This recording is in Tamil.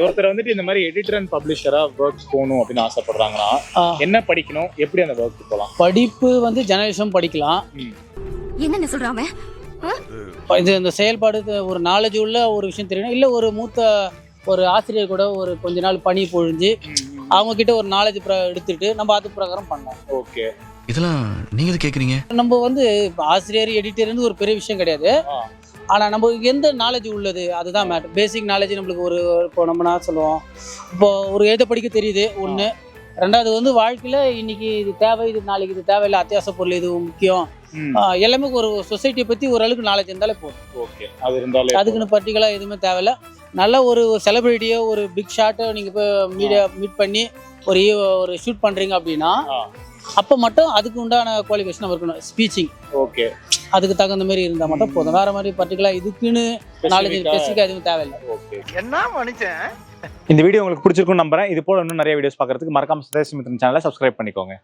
ஒருத்தர் வந்துட்டு இந்த மாதிரி எடிட்டர் அண்ட் பப்ளிஷரா ஒர்க் போகணும் அப்படின்னு ஆசைப்படுறாங்கன்னா என்ன படிக்கணும், எப்படி அந்த ஒர்க் போகலாம்? படிப்பு வந்து ஜெர்னலிசம் படிக்கலாம். என்ன சொல்றாங்க? இது இந்த செயல்பாடு ஒரு நாலேஜ் உள்ள ஒரு விஷயம் தெரியணும். இல்லை ஒரு மூத்த ஒரு ஆசிரியர் கூட ஒரு கொஞ்ச நாள் பணி பொழிஞ்சு அவங்க கிட்ட ஒரு நாலேஜ் எடுத்துட்டு நம்ம அது பிரகாரம் பண்ணலாம். ஓகே, இதெல்லாம் நீங்க எது கேக்குறீங்க? நம்ம வந்து இப்போ ஆசிரியர் எடிட்டர்னு ஒரு பெரிய விஷயம் கிடையாது. ஆனால் நம்ம எந்த நாலேஜ் உள்ளது அதுதான் மேட்டர். பேசிக் நாலேஜ் நம்மளுக்கு ஒரு இப்போ நம்ம என்ன சொல்லுவோம், இப்போ ஒரு எழுத படிக்க தெரியுது ஒன்று. ரெண்டாவது வந்து வாழ்க்கையில் இன்னைக்கு இது தேவை, இது நாளைக்கு இது தேவையில்லை, அத்தியாவசிய பொருள் இது முக்கியம். எல்லாமே ஒரு சொசைட்டியை பற்றி ஓரளவுக்கு நாலேஜ் இருந்தாலே போதும். ஓகே, அது இருந்தாலே அதுக்குன்னு பர்டிகுலராக எதுவுமே தேவையில்லை. நல்ல ஒரு செலிபிரிட்டியோ ஒரு பிக் ஷாட்டோ நீங்கள் இப்போ மீட் பண்ணி ஒரு ஷூட் பண்ணுறீங்க அப்படின்னா அப்போ மட்டும் அதுக்கு உண்டான குவாலிஃபிகேஷன் நம்ம இருக்கணும். ஸ்பீச்சிங் ஓகே, அதுக்கு தகுந்த மாதிரி இருந்தால் மட்டும் போதும். வேற மாதிரி பர்டிகுலராக இதுக்குன்னு நாலேஜ் ஸ்பெசிஃபிக்காக எதுவும் தேவையில்லை. ஓகே, என்ன மனுஷன். இந்த வீடியோ உங்களுக்கு பிடிச்சிருக்கும்னு நம்புறேன். இது போல இன்னும் நிறைய வீடியோஸ் பார்க்கறதுக்கு மறக்காம சதேஷ் மித்ரன் சேனலை சப்ஸ்கிரைப் பண்ணிக்கோங்க.